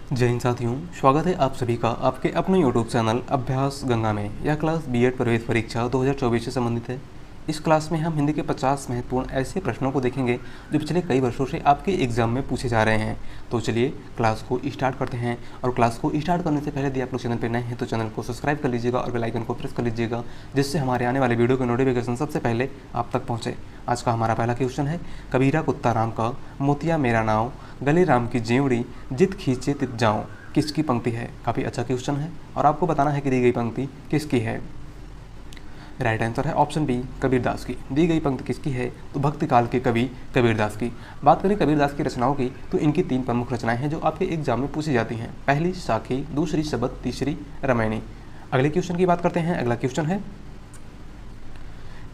जय हिंद साथियों, स्वागत है आप सभी का आपके अपने YouTube चैनल अभ्यास गंगा में। यह क्लास बीएड प्रवेश परीक्षा 2024 से संबंधित है। इस क्लास में हम हिंदी के 50 महत्वपूर्ण ऐसे प्रश्नों को देखेंगे जो पिछले कई वर्षों से आपके एग्जाम में पूछे जा रहे हैं। तो चलिए क्लास को स्टार्ट करते हैं। और क्लास को स्टार्ट करने से पहले यदि आप लोग चैनल पर नए हैं तो चैनल को सब्सक्राइब कर लीजिएगा और बेल आइकन को प्रेस कर लीजिएगा, जिससे हमारे आने वाले वीडियो के नोटिफिकेशन सबसे पहले आप तक पहुँचे। आज का हमारा पहला क्वेश्चन है, कबीरा कुत्ता राम का, मोतिया मेरा नाव, गले राम की जेवड़ी, जित खींचे तित जाऊं, किसकी पंक्ति है? काफ़ी अच्छा क्वेश्चन है और आपको बताना है कि दी गई पंक्ति किसकी है। राइट आंसर है ऑप्शन बी, कबीरदास की। दी गई पंक्ति किसकी है? तो भक्ति काल के कवि कबीरदास की। बात करें कबीरदास की रचनाओं की तो इनकी 3 प्रमुख रचनाएं हैं जो आपके एग्जाम में पूछी जाती हैं। पहली साखी, दूसरी शबद, तीसरी रामायणी। अगले क्वेश्चन की बात करते हैं। अगला क्वेश्चन है,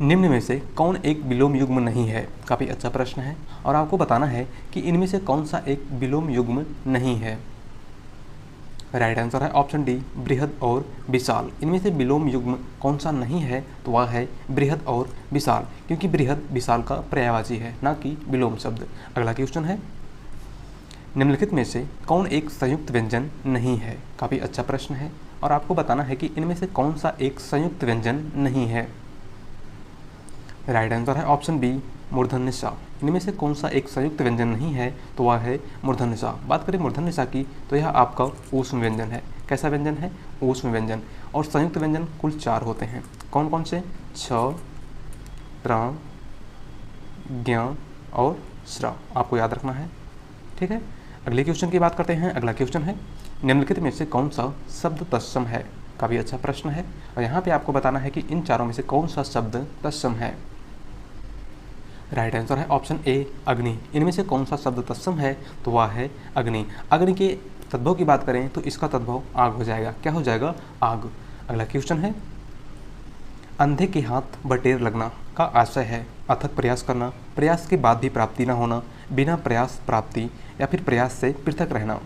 निम्न में से कौन एक विलोम युग्म नहीं है? काफ़ी अच्छा प्रश्न है और आपको बताना है कि इनमें से कौन सा एक विलोम युग्म नहीं है। राइट आंसर है ऑप्शन डी, बृहद और विशाल। इनमें से विलोम युग्म कौन सा नहीं है? तो वह है बृहद और विशाल, क्योंकि बृहद विशाल का पर्यायवाची है, ना कि विलोम शब्द। अगला क्वेश्चन है, निम्नलिखित में से कौन एक संयुक्त व्यंजन नहीं है? काफ़ी अच्छा प्रश्न है और आपको बताना है कि इनमें से कौन सा एक संयुक्त व्यंजन नहीं है। राइट आंसर है ऑप्शन बी, मूर्धन्य सा। इनमें से कौन सा एक संयुक्त व्यंजन नहीं है? तो वह है मूर्धन्य सा। बात करें मूर्धन्य सा की तो यह आपका ऊष्म व्यंजन है। कैसा व्यंजन है? ऊष्म व्यंजन। और संयुक्त व्यंजन कुल 4 होते हैं। कौन कौन से? छ, त्र, ज्ञ और श्र। आपको याद रखना है, ठीक है। अगले क्वेश्चन की बात करते हैं। अगला क्वेश्चन है, निम्नलिखित में से कौन सा शब्द तत्सम है? काफ़ी अच्छा प्रश्न है और यहाँ पे आपको बताना है कि इन चारों में से कौन सा शब्द तत्सम है। राइट आंसर है ऑप्शन ए, अग्नि। इनमें से कौन सा शब्द तत्सम है? तो वह है अग्नि। अग्नि के तद्भव की बात करें तो इसका तद्भव आग हो जाएगा। क्या हो जाएगा? आग। अगला क्वेश्चन है, अंधे के हाथ बटेर लगना का आशय है अथक प्रयास करना, प्रयास के बाद भी प्राप्ति न होना, बिना प्रयास प्राप्ति, या फिर प्रयास से पृथक रहना।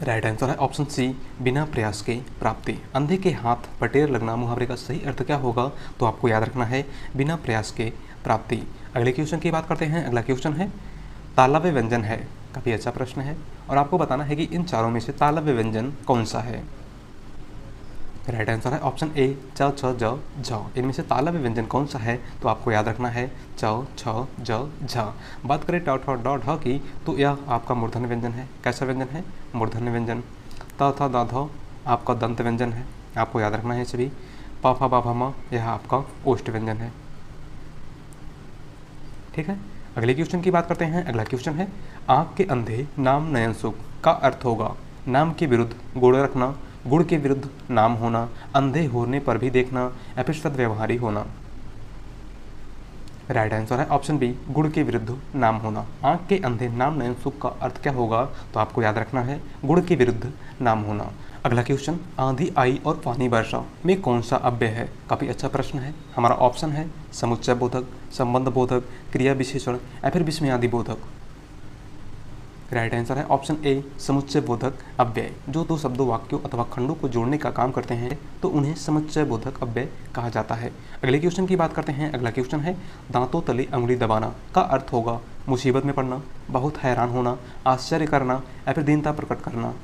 राइट आंसर है ऑप्शन सी, बिना प्रयास के प्राप्ति। अंधे के हाथ बटेर लगना मुहावरे का सही अर्थ क्या होगा? तो आपको याद रखना है, बिना प्रयास के प्राप्ति। अगले क्वेश्चन की बात करते हैं। अगला क्वेश्चन है, तालव्य व्यंजन है। काफ़ी अच्छा प्रश्न है और आपको बताना है कि इन चारों में से तालव्य व्यंजन कौन सा है। राइट आंसर है ऑप्शन ए, च, छ, ज, झ। इनमें से तालव्य व्यंजन कौन सा है? तो आपको याद रखना है च, छ, ज, झ। बात करें ट, ठ, ड, ढ की तो यह आपका मूर्धन्य व्यंजन है। कैसा व्यंजन है? मूर्धन्य व्यंजन। त, थ, द, ध आपका दंत व्यंजन है। आपको याद रखना है सभी। प, फ, ब, भ, म यह आपका ओष्ठ व्यंजन है, ठीक है। अगले क्वेश्चन की बात करते हैं। अगला क्वेश्चन है, आँख के अंधे नाम नयन सुख का अर्थ होगा नाम के विरुद्ध गुण रखना, गुण के विरुद्ध नाम होना, अंधे होने पर भी देखना, या फिर सद्व्यवहारी होना। राइट आंसर है ऑप्शन बी, गुण के विरुद्ध नाम होना। आँख के अंधे नाम नयन सुख का अर्थ क्या होगा? तो आपको याद रखना है, गुण के विरुद्ध नाम होना। अगला क्वेश्चन, आंधी आई और पानी वर्षा में कौन सा अव्यय है? काफ़ी अच्छा प्रश्न है। हमारा ऑप्शन है समुच्चय बोधक, संबंध बोधक, क्रिया विशेषण, या फिर विस्मयादि बोधक। राइट आंसर है ऑप्शन ए, समुच्चय बोधक अव्यय। जो 2 शब्दों, वाक्यों अथवा खंडों को जोड़ने का काम करते हैं तो उन्हें समुच्चय बोधक अव्यय कहा जाता है। अगले क्वेश्चन की बात करते हैं। अगला क्वेश्चन है, दांतों तले अंगुली दबाना का अर्थ होगा मुसीबत में पड़ना, बहुत हैरान होना, आश्चर्य करना, या फिर दीनता प्रकट करना।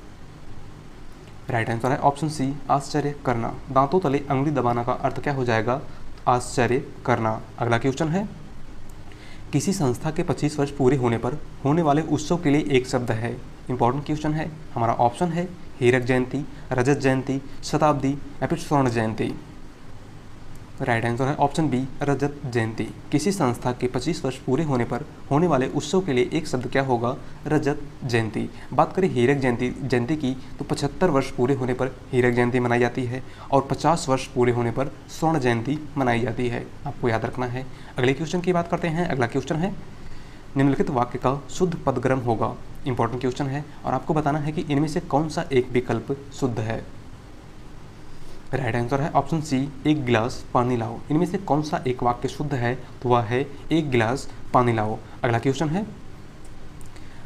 राइट आंसर है ऑप्शन सी, आश्चर्य करना। दांतों तले अंगुली दबाना का अर्थ क्या हो जाएगा? आश्चर्य करना। अगला क्वेश्चन है, किसी संस्था के 25 वर्ष पूरे होने पर होने वाले उत्सव के लिए एक शब्द है। इंपॉर्टेंट क्वेश्चन है। हमारा ऑप्शन है हीरक जयंती, रजत जयंती, शताब्दी, या फिर स्वर्ण जयंती। राइट आंसर है ऑप्शन बी, रजत जयंती। किसी संस्था के 25 वर्ष पूरे होने पर होने वाले उत्सव के लिए एक शब्द क्या होगा? रजत जयंती। बात करें हीरक जयंती की तो 75 वर्ष पूरे होने पर हीरक जयंती मनाई जाती है और 50 वर्ष पूरे होने पर स्वर्ण जयंती मनाई जाती है। आपको याद रखना है। अगले क्वेश्चन की बात करते हैं। अगला क्वेश्चन है, निम्नलिखित वाक्य का शुद्ध पदक्रम होगा। इंपॉर्टेंट क्वेश्चन है और आपको बताना है कि इनमें से कौन सा एक विकल्प शुद्ध है। राइट आंसर है ऑप्शन सी, एक गिलास पानी लाओ। इनमें से कौन सा एक वाक्य शुद्ध है? तो वह है एक गिलास पानी लाओ। अगला क्वेश्चन है,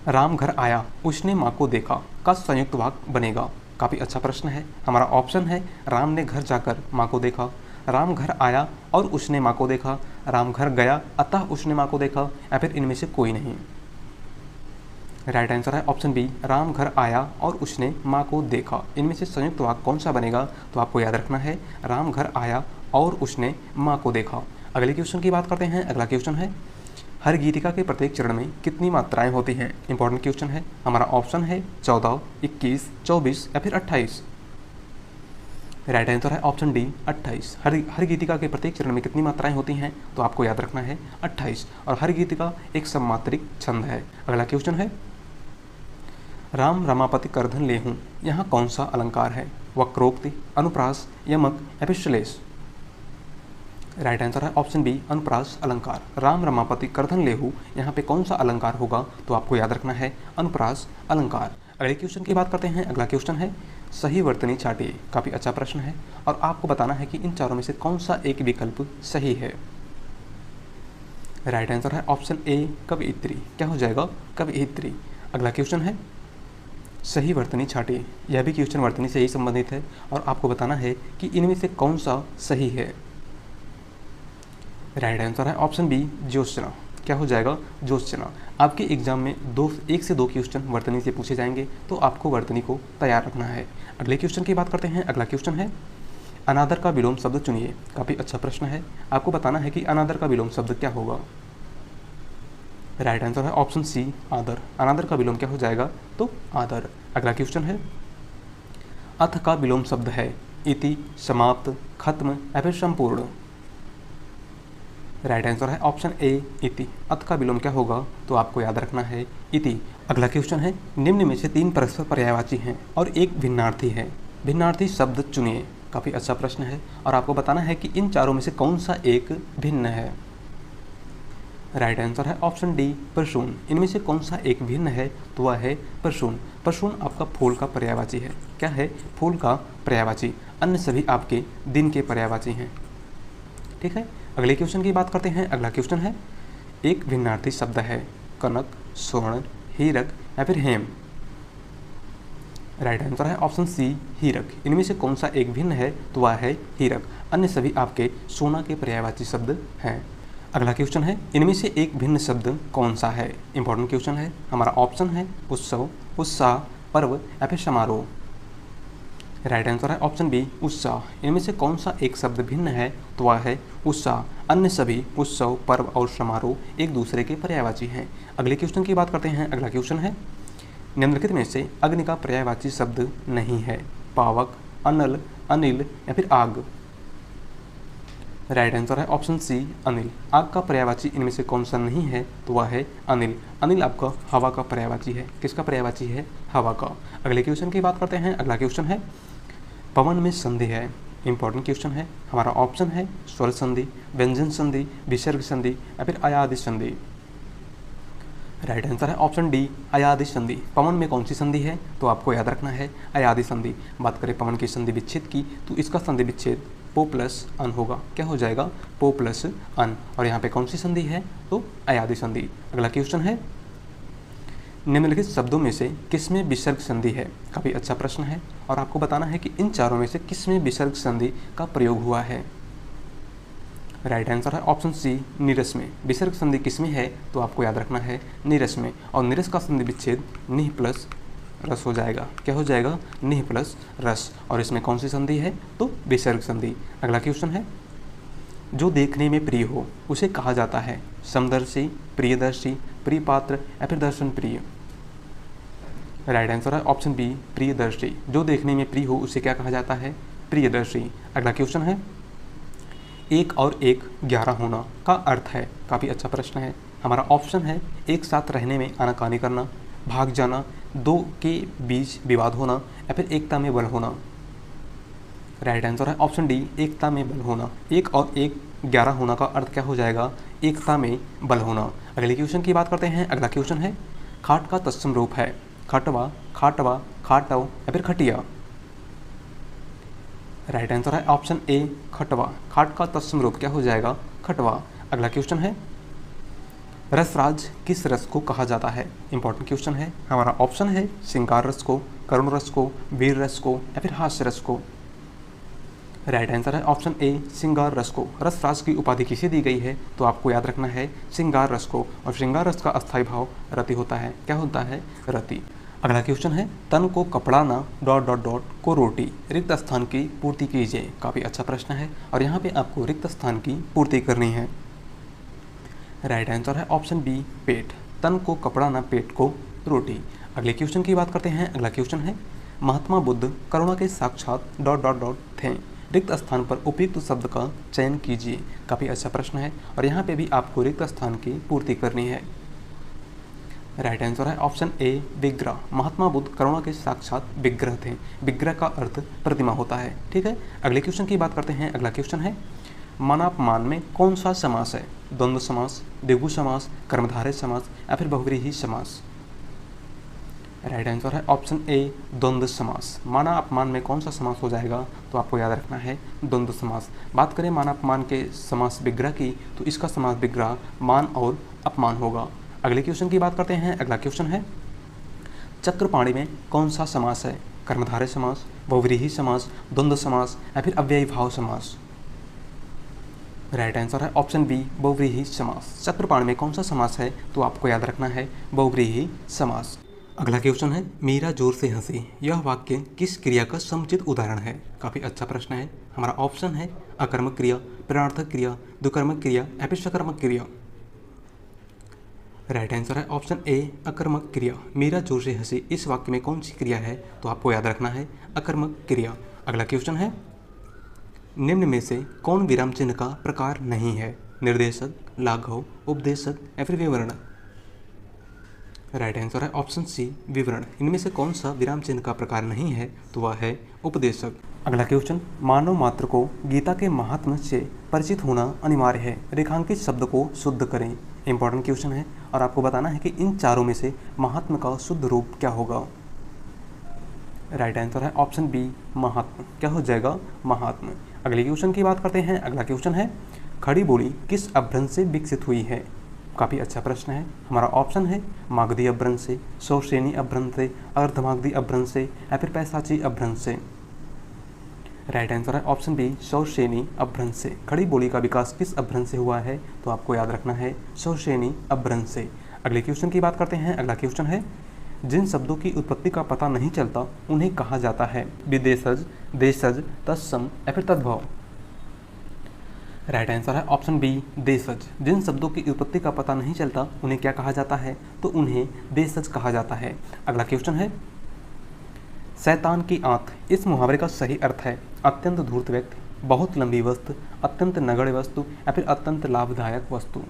राम घर आया उसने माँ को देखा का संयुक्त वाक्य बनेगा। काफ़ी अच्छा प्रश्न है। हमारा ऑप्शन है राम ने घर जाकर माँ को देखा, राम घर आया और उसने माँ को देखा, राम घर गया अतः उसने माँ को देखा, या फिर इनमें से कोई नहीं। राइट आंसर है ऑप्शन बी, राम घर आया और उसने माँ को देखा। इनमें से संयुक्त वाक्य कौन सा बनेगा, तो आपको याद रखना है राम घर आया और उसने माँ को देखा। अगले क्वेश्चन की बात करते हैं। अगला क्वेश्चन है, हर गीतिका के प्रत्येक चरण में कितनी मात्राएं होती हैं। इंपॉर्टेंट क्वेश्चन है। हमारा ऑप्शन है 14, 21, 24 या फिर 28। राइट आंसर है ऑप्शन डी 28। हर गीतिका के प्रत्येक चरण में कितनी मात्राएं होती हैं, तो आपको याद रखना है 28। और हर गीतिका एक सममात्रिक छंद है। अगला क्वेश्चन है, राम रमापति करधन लेहूं, यहाँ कौन सा अलंकार है। वक्रोक्ति, अनुप्रास, यमक या फिर श्लेष। राइट आंसर है ऑप्शन बी, अनुप्रास अलंकार। राम रमापति करधन लेहू, यहाँ पे कौन सा अलंकार होगा, तो आपको याद रखना है अनुप्रास अलंकार। अगले क्वेश्चन की बात करते हैं। अगला क्वेश्चन है, सही वर्तनी छाटिए। काफ़ी अच्छा प्रश्न है और आपको बताना है कि इन चारों में से कौन सा एक विकल्प सही है। राइट आंसर है ऑप्शन ए, कवियत्री। क्या हो जाएगा, कवियत्री। अगला क्वेश्चन है, सही वर्तनी छाटिए। यह भी क्वेश्चन वर्तनी से ही संबंधित है और आपको बताना है कि इनमें से कौन सा सही है। राइट आंसर है ऑप्शन बी, ज्योत्सना। क्या हो जाएगा, ज्योत्सना। आपके एग्जाम में एक से दो क्वेश्चन वर्तनी से पूछे जाएंगे, तो आपको वर्तनी को तैयार रखना है। अगले क्वेश्चन की बात करते हैं। अगला क्वेश्चन है, अनादर का विलोम शब्द चुनिए। काफ़ी अच्छा प्रश्न है। आपको बताना है कि अनादर का विलोम शब्द क्या होगा। राइट आंसर है ऑप्शन सी, आदर। अनादर का विलोम क्या हो जाएगा, तो आदर। अगला क्वेश्चन है, अथ का विलोम शब्द है इति, समाप्त, खत्म या फिर संपूर्ण। राइट आंसर है ऑप्शन ए, इति। अथ का विलोम क्या होगा, तो आपको याद रखना है इति। अगला क्वेश्चन है, निम्न में से 3 परस्पर पर्यायवाची हैं और एक भिन्नार्थी है। भिन्नार्थी शब्द चुनिए। काफ़ी अच्छा प्रश्न है और आपको बताना है कि इन चारों में से कौन सा एक भिन्न है। राइट आंसर है ऑप्शन डी, प्रसून। इनमें से कौन सा एक भिन्न है, तो वह है प्रसून। प्रसून आपका फूल का पर्यायवाची है। क्या है, फूल का पर्यायवाची। अन्य सभी आपके दिन के पर्यायवाची हैं। ठीक है। अगले क्वेश्चन की बात करते हैं। अगला क्वेश्चन है, एक भिन्नार्थी शब्द है कनक, स्वर्ण, हीरक या फिर हेम। राइट आंसर है ऑप्शन सी, हीरक। इनमें से कौन सा एक भिन्न है, तो वह है हीरक। अन्य सभी आपके सोना के पर्यायवाची शब्द हैं। अगला क्वेश्चन है, इनमें से एक भिन्न शब्द कौन सा है। इंपॉर्टेंट क्वेश्चन है। हमारा ऑप्शन है उत्सव, उत्साह, पर्व या फिर समारोह। राइट आंसर है ऑप्शन बी, उत्साह। इनमें से कौन सा एक शब्द भिन्न है, तो वह है उत्साह। अन्य सभी उत्सव, पर्व और समारोह एक दूसरे के पर्यायवाची हैं। अगले क्वेश्चन की बात करते हैं। अगला क्वेश्चन है, निम्नलिखित में से अग्नि का पर्यायवाची शब्द नहीं है। पावक, अनल, अनिल या फिर आग। राइट आंसर है ऑप्शन सी, अनिल। आग का पर्यायवाची इनमें से कौन सा नहीं है, तो वह है अनिल। अनिल आपका हवा का पर्यायवाची है। किसका पर्यायवाची है, हवा का। अगले क्वेश्चन की बात करते हैं। अगला क्वेश्चन है, पवन में संधि है। इंपॉर्टेंट क्वेश्चन है। हमारा ऑप्शन है स्वर संधि, व्यंजन संधि, विसर्ग संधि या फिर अयादि संधि। राइट आंसर है ऑप्शन डी, अयादि संधि। पवन में कौन सी संधि है, तो आपको याद रखना है अयादि संधि। बात करें पवन की संधि विच्छेद की, तो इसका संधि विच्छेद पो प्लस अन होगा। क्या हो जाएगा, पो प्लस अन। और यहाँ पे कौन सी संधि है, तो अयादि संधि। अगला क्वेश्चन है, निम्नलिखित शब्दों में से किसमें विसर्ग संधि है। काफ़ी अच्छा प्रश्न है और आपको बताना है कि इन चारों में से किसमें विसर्ग संधि का प्रयोग हुआ है। राइट आंसर है ऑप्शन सी, नीरस में। विसर्ग संधि किसमें है, तो आपको याद रखना है नीरस में। और नीरस का संधि विच्छेद निह प्लस रस हो जाएगा। क्या हो जाएगा, निह प्लस रस। और इसमें कौन सी संधि है, तो विसर्ग संधि। अगला क्वेश्चन है, जो देखने में प्रिय हो उसे कहा जाता है समदर्शी, प्रियदर्शी, प्रियपात्र या फिर दर्शन प्रिय। राइट आंसर है ऑप्शन बी, प्रियदर्शी। जो देखने में प्रिय हो उसे क्या कहा जाता है, प्रियदर्शी। अगला क्वेश्चन है, 1 और 1 11 होना का अर्थ है। काफ़ी अच्छा प्रश्न है। हमारा ऑप्शन है एक साथ रहने में आनाकानी करना, भाग जाना, 2 के बीच विवाद होना या फिर एकता में बल होना। राइट आंसर है ऑप्शन डी, एकता में बल होना। 1 और 1 11 होना का अर्थ क्या हो जाएगा, एकता में बल होना। अगले क्वेश्चन की बात करते हैं। अगला क्वेश्चन है, खाट का तत्सम रूप है खटवा, खाटवा, खाटव या फिर खटिया। राइट आंसर है ऑप्शन ए, खटवा। खाट का तत्सम रूप क्या हो जाएगा, खटवा। अगला क्वेश्चन है, रसराज किस रस को कहा जाता है। इंपॉर्टेंट क्वेश्चन है। हमारा ऑप्शन है श्रृंगार रस को, करुण रस को, वीर रस को या फिर हास्य रस को। राइट आंसर है ऑप्शन ए श्रृंगार रस को। रस राज की उपाधि किसे दी गई है, तो आपको याद रखना है श्रृंगार रस को। और श्रृंगार रस का अस्थायी भाव रति होता है। क्या होता है? रति। अगला क्वेश्चन है तन को कपड़ा ना डॉट डॉट डॉट को रोटी, रिक्त स्थान की पूर्ति कीजिए। काफ़ी अच्छा प्रश्न है और यहाँ पे आपको रिक्त स्थान की पूर्ति करनी है। राइट आंसर है ऑप्शन बी पेट। तन को कपड़ा ना पेट को रोटी। अगले क्वेश्चन की बात करते हैं। अगला क्वेश्चन है महात्मा बुद्ध करुणा के साक्षात डॉट डॉट डॉट थे, रिक्त स्थान पर उपयुक्त शब्द का चयन कीजिए। काफ़ी अच्छा प्रश्न है और यहाँ पे भी आपको रिक्त स्थान की पूर्ति करनी है। राइट आंसर है ऑप्शन ए विग्रह। महात्मा बुद्ध करुणा के साक्षात विग्रह थे। विग्रह का अर्थ प्रतिमा होता है। ठीक है, अगले क्वेश्चन की बात करते हैं। अगला क्वेश्चन है मानापमान में कौन सा समास है? द्वंद्व समास, द्विगु समास, कर्मधारय समास या फिर बहुव्रीहि समास? राइट आंसर है ऑप्शन ए द्वंद्व समास। माना अपमान में कौन सा समास हो जाएगा, तो आपको याद रखना है द्वंद्व समास। बात करें माना अपमान के समास विग्रह की, तो इसका समास विग्रह मान और अपमान होगा। अगले क्वेश्चन की बात करते हैं। अगला क्वेश्चन है चक्रपाणी में कौन सा समास है? कर्मधारय समास, बहुव्रीहि समास, द्वंद्व समास या फिर अव्ययी भाव समास? राइट आंसर है ऑप्शन बी बहुव्रीहि समास। चक्रपाणी में कौन सा समास है, तो आपको याद रखना है बहुव्रीहि समास। अगला क्वेश्चन है मीरा जोर से हंसी, यह वाक्य किस क्रिया का समुचित उदाहरण है? काफ़ी अच्छा प्रश्न है। हमारा ऑप्शन है अकर्मक क्रिया, प्रेरणार्थक क्रिया, द्विकर्मक क्रिया या फिर सकर्मक क्रिया? राइट आंसर है ऑप्शन ए अकर्मक क्रिया। मीरा जोर से हंसी इस वाक्य में कौन सी क्रिया है, तो आपको याद रखना है अकर्मक क्रिया। अगला क्वेश्चन है निम्न में से कौन विराम चिन्ह का प्रकार नहीं है? निर्देशक, लाघव, उपदेशक या फिर विवरण? राइट आंसर है ऑप्शन सी विवरण। इनमें से कौन सा विराम चिन्ह का प्रकार नहीं है, तो वह है उपदेशक। अगला क्वेश्चन मानव मात्र को गीता के महात्म्य से परिचित होना अनिवार्य है, रेखांकित शब्द को शुद्ध करें। इंपॉर्टेंट क्वेश्चन है और आपको बताना है कि इन चारों में से महात्म्य का शुद्ध रूप क्या होगा। राइट आंसर है ऑप्शन बी महात्म्य। क्या हो जाएगा? महात्म्य। अगले क्वेश्चन की बात करते हैं। अगला क्वेश्चन है खड़ी बोली किस अपभ्रंश से विकसित हुई है? काफ़ी अच्छा प्रश्न है। हमारा ऑप्शन है मागधी अपभ्रंश से, सौश्रेणी अपभ्रंश से, अर्धमागधी अपभ्रंश से या फिर पैशाची अपभ्रंश से? राइट आंसर है ऑप्शन बी सौश्रेणी अपभ्रंश से। खड़ी बोली का विकास किस अपभ्रंश से हुआ है, तो आपको याद रखना है सौश्रेणी अपभ्रंश से। अगले क्वेश्चन की बात करते हैं। अगला क्वेश्चन है जिन शब्दों की उत्पत्ति का पता नहीं चलता उन्हें कहा जाता है विदेशज, देशज, तत्सम या फिर तद्भव? राइट आंसर है ऑप्शन बी देशज। जिन शब्दों की उत्पत्ति का पता नहीं चलता उन्हें क्या कहा जाता है, तो उन्हें देशज कहा जाता है। अगला क्वेश्चन है शैतान की आंख इस मुहावरे का सही अर्थ है अत्यंत धूर्त व्यक्ति, बहुत लंबी वस्तु, अत्यंत नगण्य वस्तु या फिर अत्यंत लाभदायक वस्तु?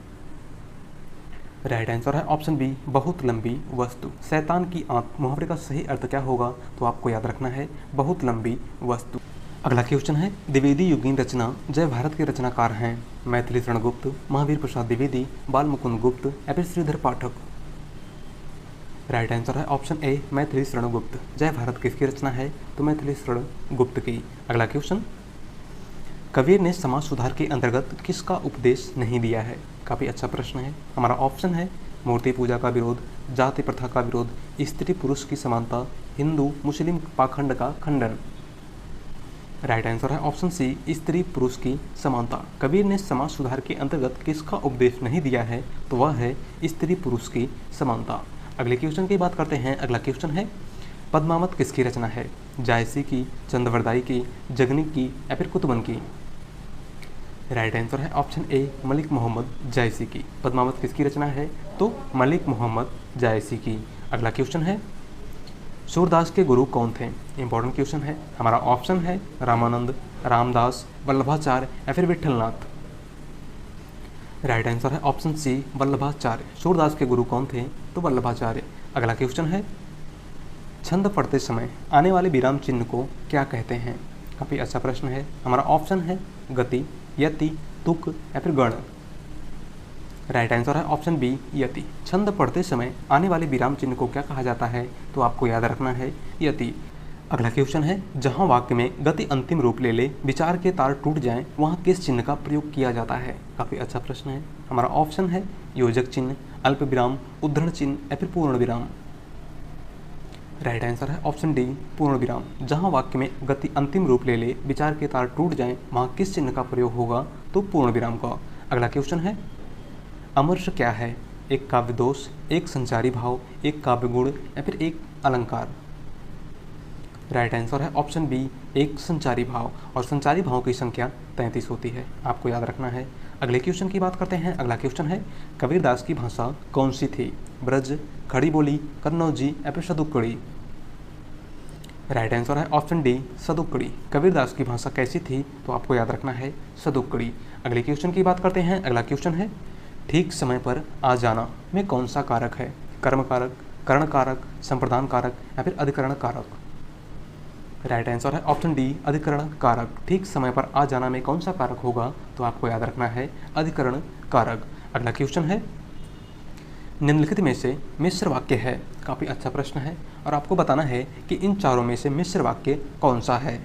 राइट आंसर है ऑप्शन बी बहुत लंबी वस्तु। शैतान की आंख मुहावरे का सही अर्थ क्या होगा, तो आपको याद रखना है बहुत लंबी वस्तु। अगला क्वेश्चन है द्विवेदी युगीन रचना जय भारत के रचनाकार हैं मैथिली शरण गुप्त, महावीर प्रसाद द्विवेदी, बाल मुकुंद गुप्त या फिर श्रीधर पाठक? राइट आंसर है ऑप्शन ए मैथिली शरण गुप्त। जय भारत किसकी रचना है, तो मैथिली शरण गुप्त की। अगला क्वेश्चन कबीर ने समाज सुधार के अंतर्गत किसका उपदेश नहीं दिया है? काफ़ी अच्छा प्रश्न है। हमारा ऑप्शन है मूर्ति पूजा का विरोध, जाति प्रथा का विरोध, स्त्री पुरुष की समानता, हिंदू मुस्लिम पाखंड का खंडन? राइट आंसर है ऑप्शन सी स्त्री पुरुष की समानता। कबीर ने समाज सुधार के अंतर्गत किसका उपदेश नहीं दिया है, तो वह है स्त्री पुरुष की समानता। अगले क्वेश्चन की बात करते हैं। अगला क्वेश्चन है पद्मावत किसकी रचना है? जायसी की, चंद्रवरदाई की, जगनिक की या फिर कुतुबन की? राइट आंसर है ऑप्शन ए मलिक मोहम्मद जायसी की। पद्मावत किसकी रचना है, तो मलिक मोहम्मद जायसी की। अगला क्वेश्चन है सूरदास के गुरु कौन थे? इंपॉर्टेंट क्वेश्चन है। हमारा ऑप्शन है रामानंद, रामदास, वल्लभाचार्य या फिर विठलनाथ? राइट आंसर है ऑप्शन सी वल्लभाचार्य। सूरदास के गुरु कौन थे, तो वल्लभाचार्य। अगला क्वेश्चन है छंद पढ़ते समय आने वाले विराम चिन्ह को क्या कहते हैं? काफ़ी अच्छा प्रश्न है। हमारा ऑप्शन है गति, यति, तुक या फिर गण? राइट आंसर है ऑप्शन बी यति। छंद पढ़ते समय आने वाले विराम चिन्ह को क्या कहा जाता है, तो आपको याद रखना है यति। अगला क्वेश्चन है जहां वाक्य में गति अंतिम रूप ले ले, विचार के तार टूट जाएं, वहां किस चिन्ह का प्रयोग किया जाता है? काफ़ी अच्छा प्रश्न है। हमारा ऑप्शन है योजक चिन्ह, अल्प विराम, उद्धरण चिन्ह या फिर पूर्ण विराम? राइट आंसर है ऑप्शन डी पूर्ण विराम। जहां वाक्य में गति अंतिम रूप ले ले, विचार के तार टूट जाएं, वहां किस चिन्ह का प्रयोग होगा? तो पूर्ण विराम का। अगला क्वेश्चन है, अमर्ष क्या है? एक काव्य दोष, एक संचारी भाव, एक काव्य गुण या फिर एक अलंकार? राइट आंसर है ऑप्शन बी एक संचारी भाव। और संचारी भाव की संख्या 33 होती है, आपको याद रखना है। अगले क्वेश्चन की बात करते हैं। अगला क्वेश्चन है, कबीरदास की भाषा कौन सी थी? ब्रज, खड़ी बोली, कन्नौजी या फिर सदुक्कड़ी? राइट आंसर है ऑप्शन डी सदुक्कड़ी। कबीरदास की भाषा कैसी थी? तो आपको याद रखना है सदुक्कड़ी। अगले क्वेश्चन की बात करते हैं। अगला क्वेश्चन है, ठीक समय पर आ जाना में कौन सा कारक है? कर्म कारक, करण कारक, संप्रदान कारक या फिर अधिकरण कारक? राइट आंसर है ऑप्शन डी अधिकरण कारक। ठीक समय पर आ जाना में कौन सा कारक होगा? तो आपको याद रखना है अधिकरण कारक। अगला क्वेश्चन है, निम्नलिखित में से मिश्र वाक्य है। काफ़ी अच्छा प्रश्न है और आपको बताना है कि इन चारों में से मिश्र वाक्य कौन सा है।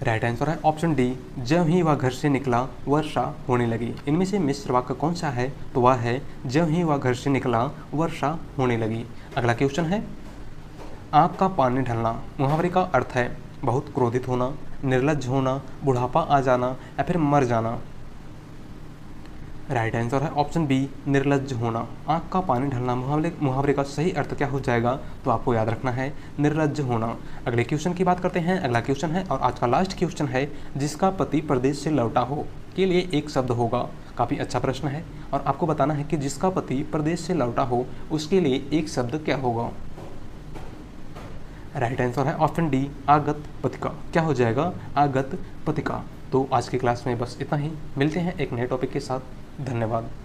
राइट आंसर है ऑप्शन डी जब ही वह घर से निकला वर्षा होने लगी। इनमें से मिश्र वाक्य कौन सा है? तो वह है जब ही वह घर से निकला वर्षा होने लगी। अगला क्वेश्चन है, आँख का पानी ढलना मुहावरे का अर्थ है बहुत क्रोधित होना, निर्लज्ज होना, बुढ़ापा आ जाना या फिर मर जाना? राइट आंसर है ऑप्शन बी निर्लज्ज होना। आँख का पानी ढलना मुहावरे का सही अर्थ क्या हो जाएगा? तो आपको याद रखना है निर्लज्ज होना। अगले क्वेश्चन की बात करते हैं। अगला क्वेश्चन है और आज का लास्ट क्वेश्चन है, जिसका पति प्रदेश से लौटा हो के लिए एक शब्द होगा। काफ़ी अच्छा प्रश्न है और आपको बताना है कि जिसका पति प्रदेश से लौटा हो उसके लिए एक शब्द क्या होगा? राइट आंसर है ऑप्शन डी आगत पथिका। क्या हो जाएगा? आगत पथिका। तो आज की क्लास में बस इतना ही। मिलते हैं एक नए टॉपिक के साथ। धन्यवाद।